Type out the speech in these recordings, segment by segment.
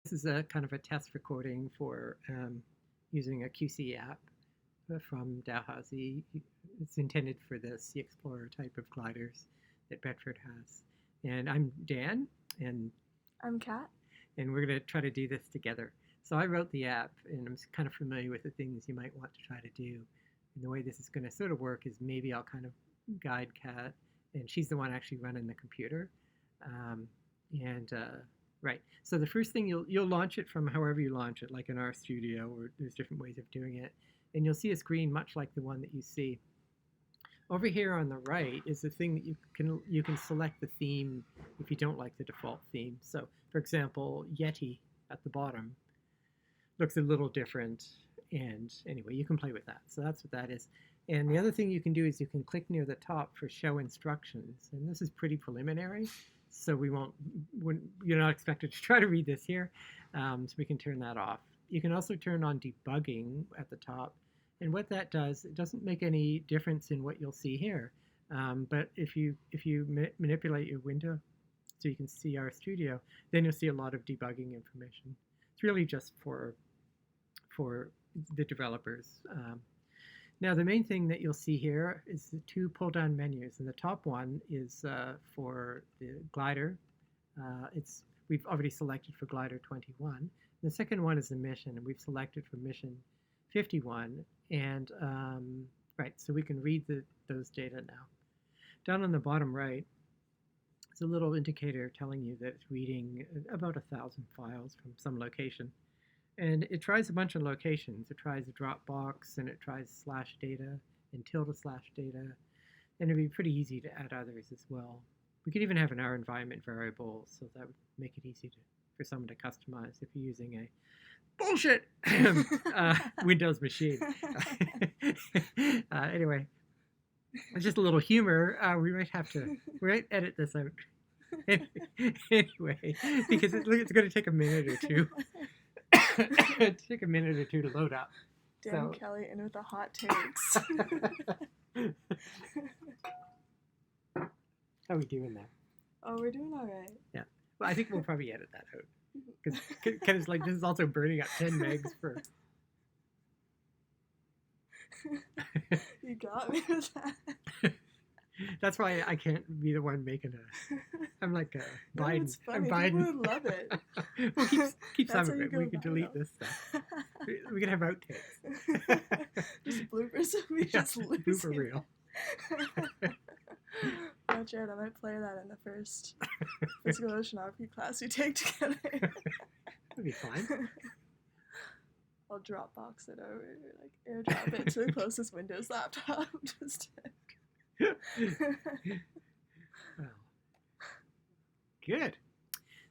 This is a kind of a test recording for using a QC app from Dalhousie. It's intended for the SeaExplorer type of gliders that Bedford has. And I'm Dan, and I'm Kat. And we're going to try to do this together. So I wrote the app, and I'm kind of familiar with the things you might want to try to do. And the way this is going to sort of work is maybe I'll kind of guide Kat, and she's the one actually running the computer. Right. So the first thing you'll launch it from however you launch it, like in RStudio, or there's different ways of doing it, and you'll see a screen much like the one that you see. Over here on the right is the thing that you can select the theme if you don't like the default theme. So, for example, Yeti at the bottom looks a little different, and anyway, you can play with that. So that's what that is. And the other thing you can do is you can click near the top for show instructions, and this is pretty preliminary. So you're not expected to try to read this here, so we can turn that off. You can also turn on debugging at the top, and what that does, it doesn't make any difference in what you'll see here. But if you manipulate your window so you can see RStudio, then you'll see a lot of debugging information. It's really just for the developers. Now, the main thing that you'll see here is the two pull-down menus, and the top one is for the glider. We've already selected for glider 21. The second one is the mission, and we've selected for mission 51. And right, so we can read those data now. Down on the bottom right, it's a little indicator telling you that it's reading about 1,000 files from some location. And it tries a bunch of locations. It tries a Dropbox, and it tries /data and ~/data. And it'd be pretty easy to add others as well. We could even have an our environment variable, so that would make it easy for someone to customize if you're using a bullshit Windows machine. Anyway, it's just a little humor. We might edit this out. Anyway, because it's going to take a minute or two. Take a minute or two to load up. Dan Kelley in with the hot takes. How are we doing there? Oh, we're doing all right. Yeah. Well, I think we'll probably edit that out. Because like, this is also burning up 10 megs for... You got me with that. That's why I can't be the one making I'm like Biden. It's funny. I'm Biden. People would love it. We'll keep some That's of how it. you We go can delete viral. this stuff. We can have outtakes. Just bloopers of me just losing. Blooper reel. Oh, Jared, I might play that in the first physical oceanography class we take together. That'd be fine. I'll Dropbox it over, like airdrop it to the closest Windows laptop. Just Well, good.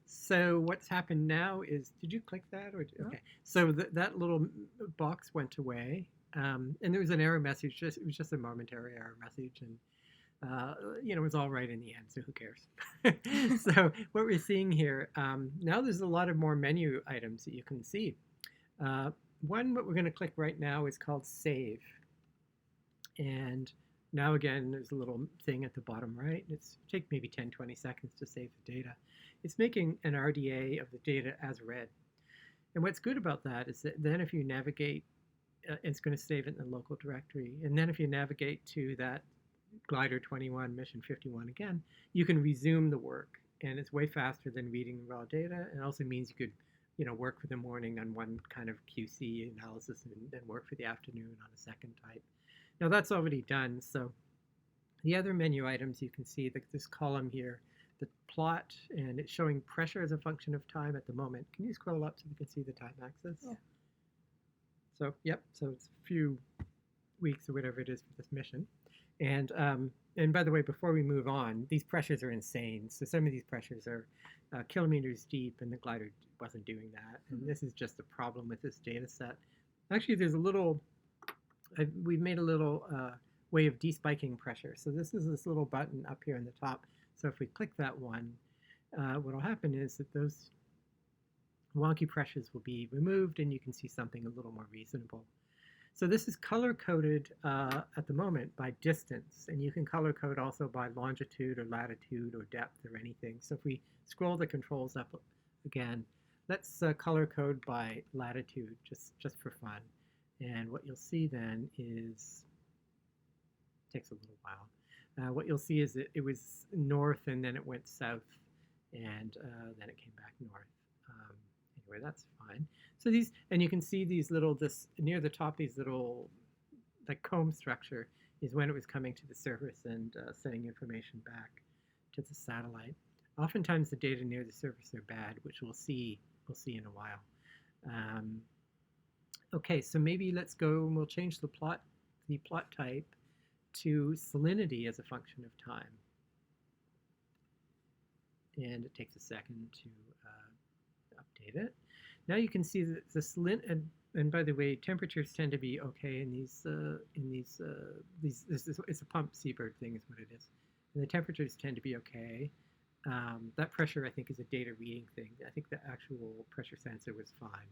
So what's happened now is, did you click that? Or No. Okay. So that little box went away, and there was an error message. It was just a momentary error message, and it was all right in the end. So who cares? So what we're seeing here now, there's a lot of more menu items that you can see. One, what we're going to click right now is called Save, and now again, there's a little thing at the bottom right. It's take maybe 10-20 seconds to save the data. It's making an RDA of the data as read. And what's good about that is that then if you navigate, it's going to save it in the local directory. And then if you navigate to that glider 21, mission 51 again, you can resume the work. And it's way faster than reading raw data. And it also means you could work for the morning on one kind of QC analysis and then work for the afternoon on a second type. Now that's already done, so the other menu items you can see, this column here, the plot, and it's showing pressure as a function of time at the moment. Can you scroll up so we can see the time axis? Yeah. So, yep, so it's a few weeks or whatever it is for this mission. And by the way, before we move on, these pressures are insane. So some of these pressures are kilometers deep, and the glider wasn't doing that. And this is just a problem with this data set. Actually, there's a little... we've made a little way of despiking pressure. So this is this little button up here in the top. So if we click that one, what will happen is that those wonky pressures will be removed, and you can see something a little more reasonable. So this is color-coded at the moment by distance, and you can color code also by longitude or latitude or depth or anything. So if we scroll the controls up again, let's color code by latitude, just for fun. And what you'll see then is, takes a little while. What you'll see is that it was north and then it went south and then it came back north. Anyway, that's fine. So these, and you can see these little, this near the top, these little like comb structure is when it was coming to the surface and sending information back to the satellite. Oftentimes the data near the surface are bad, which we'll see in a while. Okay, so maybe let's go and we'll change the plot type to salinity as a function of time. And it takes a second to update it. Now you can see that the salinity, and by the way, temperatures tend to be okay in these it's a pump seabird thing is what it is. And the temperatures tend to be okay. That pressure, I think, is a data reading thing. I think the actual pressure sensor was fine.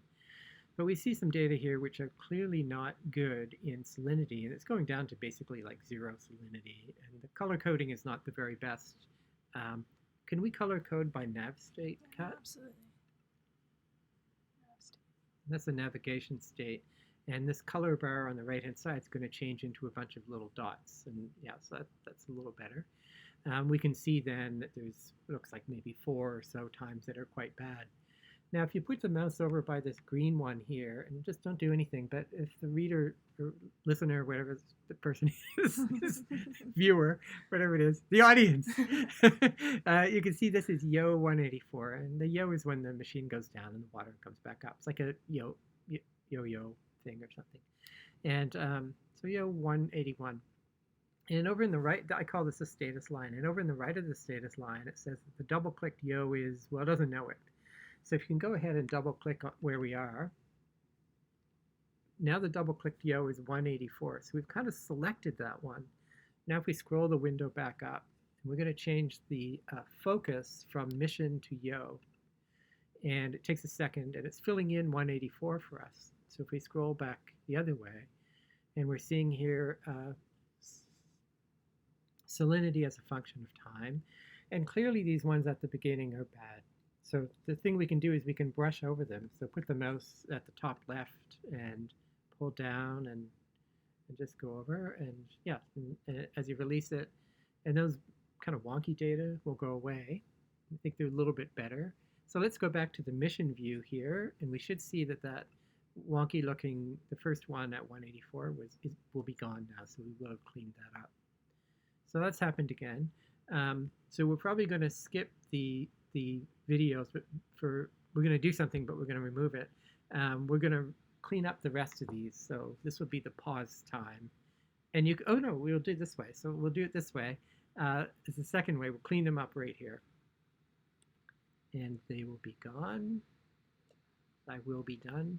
But we see some data here which are clearly not good in salinity, and it's going down to basically like 0 salinity. And the color coding is not the very best. Can we color code by nav state, Kat? Absolutely. Nav state. That's the navigation state. And this color bar on the right-hand side is going to change into a bunch of little dots. And yeah, so that's a little better. We can see then that there's, looks like maybe 4 or so times that are quite bad. Now, if you put the mouse over by this green one here, and just don't do anything, but if the reader or listener, whatever the person is, viewer, whatever it is, the audience, you can see this is yo 184, and the yo is when the machine goes down and the water comes back up. It's like a yo-yo thing or something. And so yo 181. And over in the right, I call this a status line, and over in the right of the status line, it says that the double-clicked yo is, well, it doesn't know it. So if you can go ahead and double-click where we are, now the double-clicked yo is 184. So we've kind of selected that one. Now if we scroll the window back up, we're going to change the focus from mission to yo. And it takes a second, and it's filling in 184 for us. So if we scroll back the other way, and we're seeing here salinity as a function of time. And clearly these ones at the beginning are bad. So the thing we can do is we can brush over them. So put the mouse at the top left and pull down and just go over. And yeah, and as you release it, and those kind of wonky data will go away. I think they're a little bit better. So let's go back to the mission view here, and we should see that that wonky looking, the first one at 184 will be gone now, so we will have cleaned that up. So that's happened again. So we're probably going to skip the videos, but we're going to do something, but we're going to remove it. We're going to clean up the rest of these. So this will be the pause time. And you, oh no, we'll do it this way. So we'll do it this way. It's the second way. We'll clean them up right here. And they will be gone. I will be done.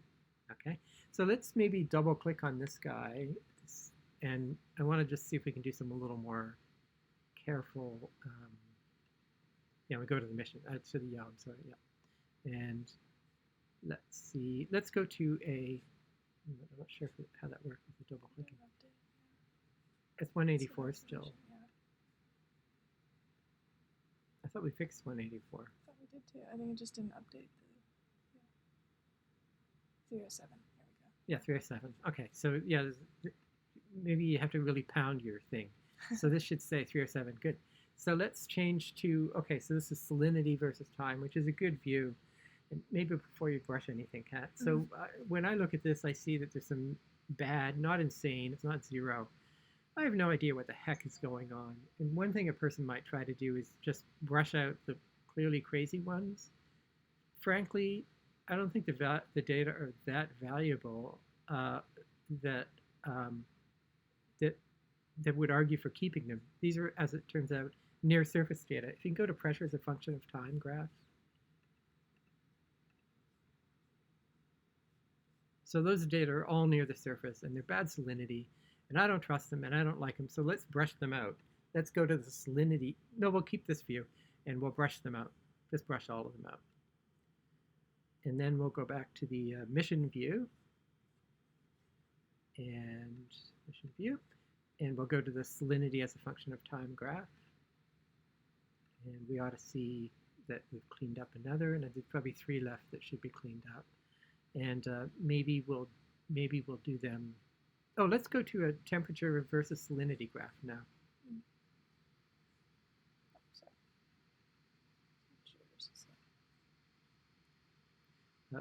Okay. So let's maybe double click on this guy. And I want to just see if we can do some a little more careful. Yeah, we go to the mission, to the, I'm sorry, yeah. And let's see, let's go to a, I'm not sure how that works with the double clicking. It's 184 still. I thought we fixed 184. I thought we did too. I think it just didn't update the 307. There we go. Yeah, 307. Okay, so yeah, maybe you have to really pound your thing. So this should say 307. Good. So let's change to, okay, so this is salinity versus time, which is a good view. And maybe before you brush anything, Kat. So when I look at this, I see that there's some bad, not insane, it's not 0. I have no idea what the heck is going on. And one thing a person might try to do is just brush out the clearly crazy ones. Frankly, I don't think the data are that valuable that would argue for keeping them. These are, as it turns out, near surface data. If you can go to pressure as a function of time graph. So those data are all near the surface, and they're bad salinity, and I don't trust them, and I don't like them, so let's brush them out. Let's go to the salinity. No, we'll keep this view, and we'll brush them out. Just brush all of them out. And then we'll go back to the mission view, and mission view, and we'll go to the salinity as a function of time graph. And we ought to see that we've cleaned up another, and there's probably 3 left that should be cleaned up. And maybe we'll do them. Oh, let's go to a temperature versus salinity graph now.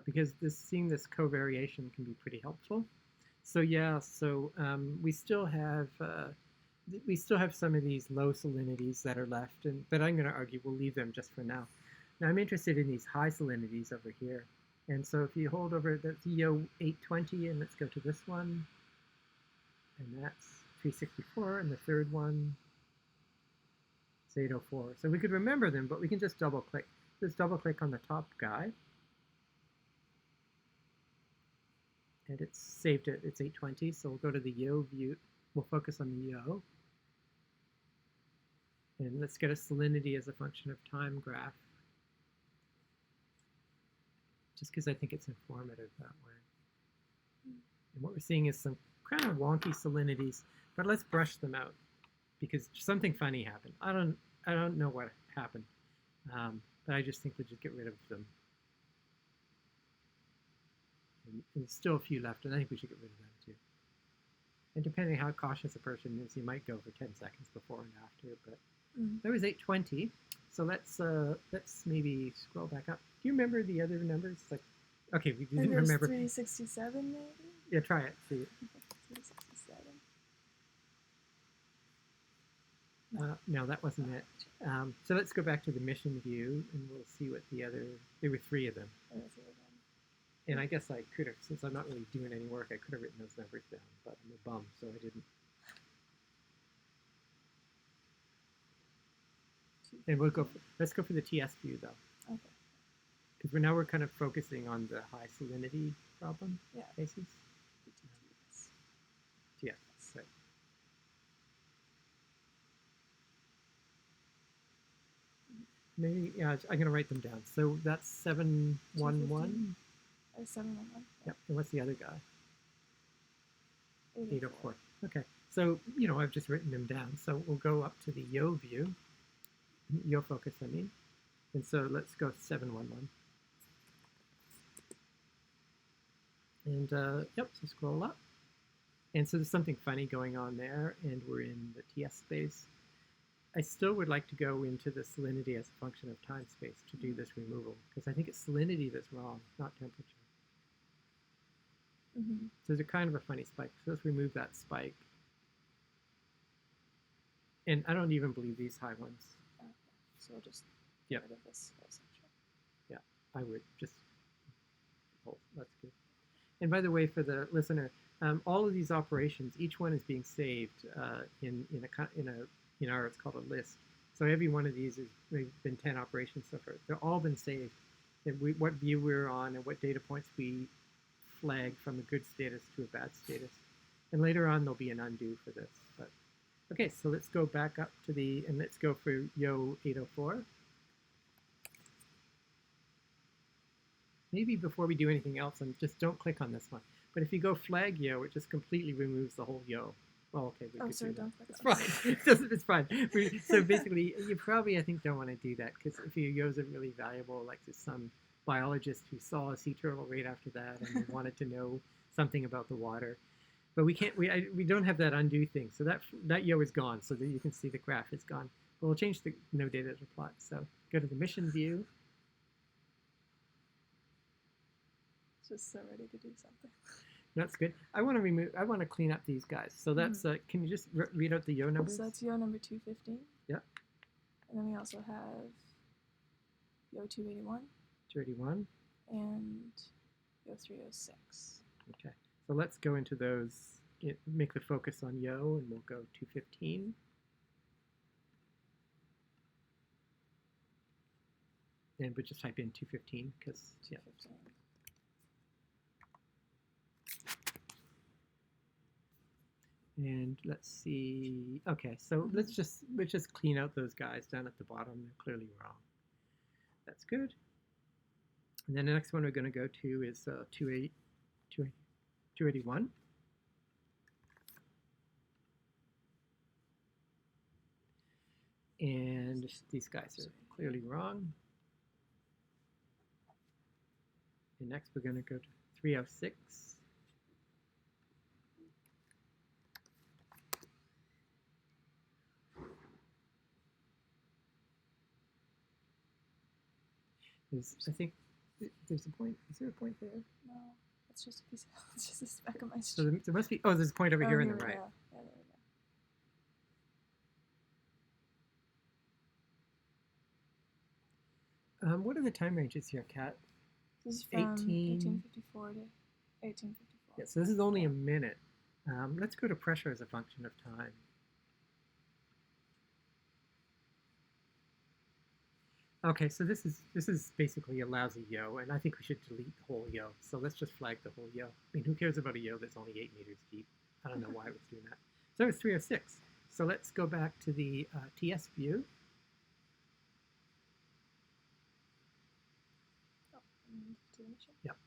Because seeing this covariation can be pretty helpful. So yeah, so we still have some of these low salinities that are left, but I'm going to argue we'll leave them just for now. Now I'm interested in these high salinities over here, and so if you hold over the EO 820, and let's go to this one, and that's 364, and the third one is 804. So we could remember them, but we can just double click. Just double click on the top guy. And it's saved it. It's 820, so we'll go to the Yo view. We'll focus on the Yo. And let's get a salinity as a function of time graph. Just because I think it's informative that way. And what we're seeing is some kind of wonky salinities, but let's brush them out because something funny happened. I don't know what happened, but I just think we'll just get rid of them. And there's still a few left, and I think we should get rid of them too. And depending how cautious a person is, you might go for 10 seconds before and after. But that was 820. So let's maybe scroll back up. Do you remember the other numbers? Like, okay, we didn't remember. 367 maybe. Yeah, try it. See it. 367. No, that wasn't it. So let's go back to the mission view, and we'll see what the other. There were 3 of them. And I guess I could have, since I'm not really doing any work, I could have written those numbers down, but I'm a bum, so I didn't. And let's go for the TS view, though. Okay. Because now we're kind of focusing on the high salinity problem cases. TS, right. Maybe, yeah, I'm going to write them down. So that's 711. 711. Yep. And what's the other guy? 804. Okay. So, I've just written them down. So we'll go up to the Yo view. Yo focus, I mean. And so let's go 711. And, yep, so scroll up. And so there's something funny going on there, and we're in the TS space. I still would like to go into the salinity as a function of time space to do this removal, because I think it's salinity that's wrong, not temperature. So there's a kind of a funny spike. So let's remove that spike. And I don't even believe these high ones. Okay. So we'll just get rid of this whole section. Yeah, I would just. Oh, that's good. And by the way, for the listener, all of these operations, each one is being saved in R. It's called a list. So every one of these has been 10 operations so far. They're all been saved. And what view we're on and what data points we flag from a good status to a bad status. And later on, there'll be an undo for this. But okay, so let's go back up to and let's go for Yo 804. Maybe before we do anything else, and just don't click on this one. But if you go flag Yo, it just completely removes the whole Yo. Oh, okay. Sorry, don't click on it. It's fine. It's fine. So basically, you probably, I think, don't want to do that, because if your Yos are really valuable, like there's some biologist who saw a sea turtle right after that and wanted to know something about the water. But we can't. We don't have that undo thing. So that Yo is gone, so that you can see the graph is gone. But we'll change the no data to plot. So go to the mission view. Just so ready to do something. That's good. I want to clean up these guys. So that's. Can you just read out the Yo numbers? So that's Yo number 215. Yep. And then we also have Yo 281. 281. And Yo 306. Okay. So let's go into those. Make the focus on Yo, and we'll go 215. And we'll just type in 215 because yeah. And let's see. Okay, so let's just clean out those guys down at the bottom. They're clearly wrong. That's good. And then the next one we're going to go to is 281. And these guys are clearly wrong. And next we're going to go to 306. I think there's a point. Is there a point there? No, it's just a piece. It's just a speck of my So street. there must be. Oh, there's a point over here on the we right. go. Yeah, there we go. What are the time ranges here, Kat? This is from 1854 to 1854. Yeah, so this is only a minute. Let's go to pressure as a function of time. Okay, so this is basically a lousy yo, and I think we should delete the whole yo. So let's just flag the whole yo. I mean, who cares about a yo that's only 8 meters deep? I don't know why I was doing that. So it's 306. So let's go back to the TS view. Oh, and to the mission. Yep.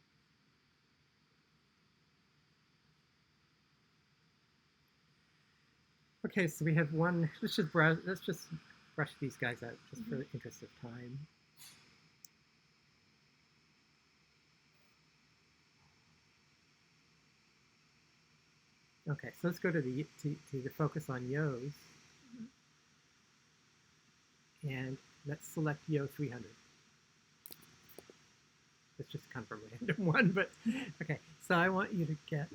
Okay, so we have one. Let's just brush these guys out just for the interest of time. Okay, so let's go to the focus on yos, and let's select yo 300. It's just kind of a random one, but okay. So I want you to get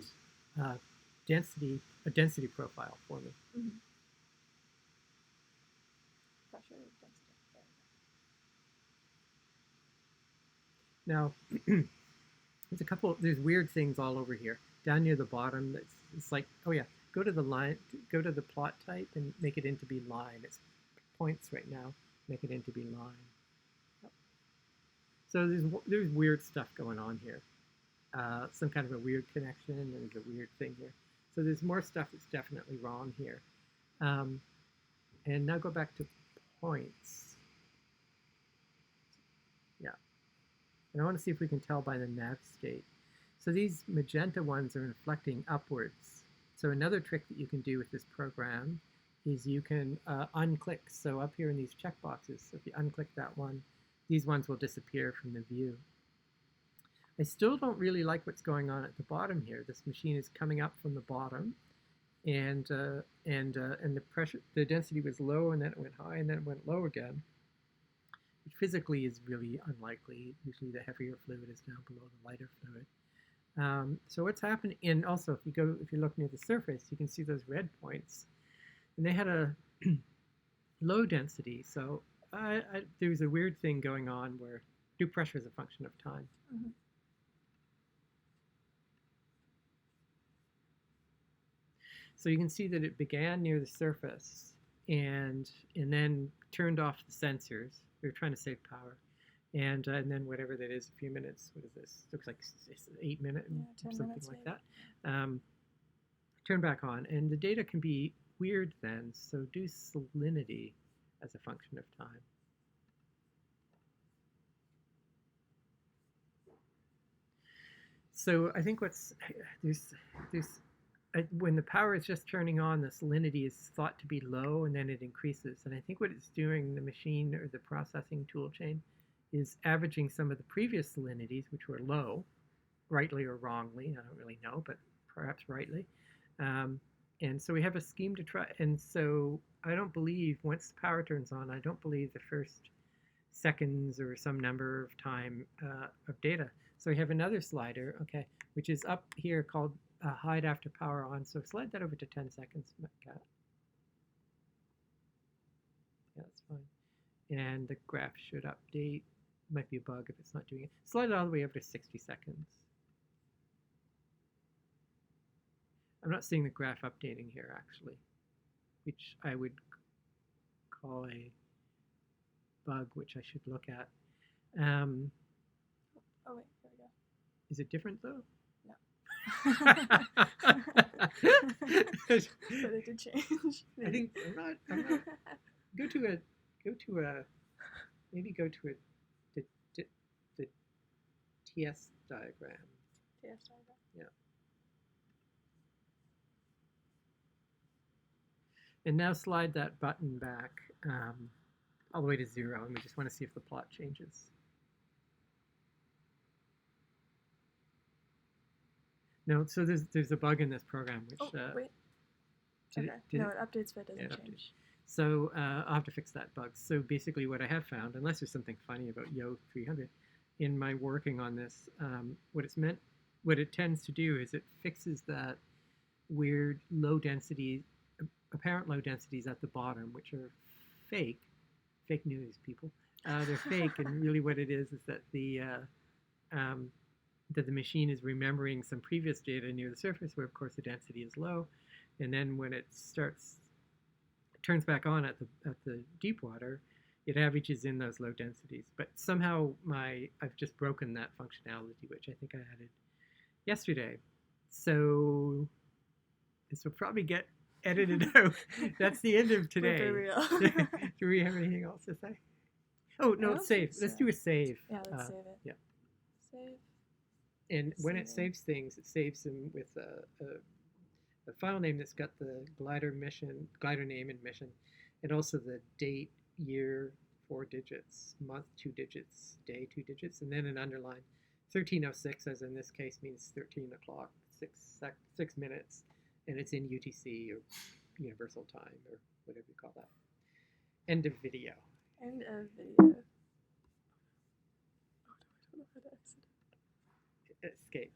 a density profile for me. Pressure, density. Now, there's weird things all over here. Down near the bottom, it's like, oh yeah, go to the plot type and make it into be line. It's points right now, make it into be line. So there's weird stuff going on here. Some kind of a weird connection, and there's a weird thing here. So there's more stuff that's definitely wrong here. And now go back to points. Yeah. And I want to see if we can tell by the nav state. So these magenta ones are inflecting upwards. So another trick that you can do with this program is you can unclick. So up here in these checkboxes, so if you unclick that one, these ones will disappear from the view. I still don't really like what's going on at the bottom here. This machine is coming up from the bottom, and the density was low, and then it went high, and then it went low again, which physically is really unlikely. Usually the heavier fluid is down below the lighter fluid. So what's happening, and also if you look near the surface, you can see those red points, and they had a low density. So there's a weird thing going on where dew pressure is a function of time. So you can see that it began near the surface and then turned off the sensors. We were trying to save power. And then whatever that is, a few minutes, what is this? Looks like it's 8 minutes, or something like that. Turn back on. And the data can be weird then, so do salinity as a function of time. So I think when the power is just turning on, the salinity is thought to be low, and then it increases. And I think what it's doing, the machine or the processing tool chain, is averaging some of the previous salinities, which were low, rightly or wrongly, I don't really know, but perhaps rightly. And so we have a scheme to try, and so I don't believe, once the power turns on, I don't believe the first seconds or some number of time of data. So we have another slider, okay, which is up here called hide after power on. So slide that over to 10 seconds, Kat. Yeah, that's fine. And the graph should update. Might be a bug if it's not doing it. Slide it all the way over to 60 seconds. I'm not seeing the graph updating here, actually, which I would call a bug, which I should look at. Oh, wait, there we go. Is it different, though? No. But it did change. I think I'm not. Go to a the TS diagram. TS diagram. Yeah. And now slide that button back all the way to 0, and we just want to see if the plot changes. No, so there's a bug in this program which Oh, wait. did Okay. did No, it updates, but it yeah, doesn't it updates. change. So I'll have to fix that bug. So basically, what I have found, unless there's something funny about Yo 300, in my working on this, what it tends to do is it fixes that weird low density, apparent low densities at the bottom, which are fake, fake news, people. They're fake, and really what it is that um, the machine is remembering some previous data near the surface, where of course the density is low, and then when it turns back on at the deep water, it averages in those low densities. But somehow I've just broken that functionality, which I think I added yesterday. So this will probably get edited out. That's the end of today. Do we have anything else to say? Oh no, save. Let's do a save. Yeah, let's save it. Yeah. Save. And when it saves things, it saves them with a file name that's got the glider name and mission, and also the date, year, 4 digits, month, 2 digits, day, 2 digits, and then an underline. 1306, as in this case, means 13 o'clock, 6 minutes, and it's in UTC or Universal Time or whatever you call that. End of video. End of video. Oh no, I don't know how to exit it. Escape.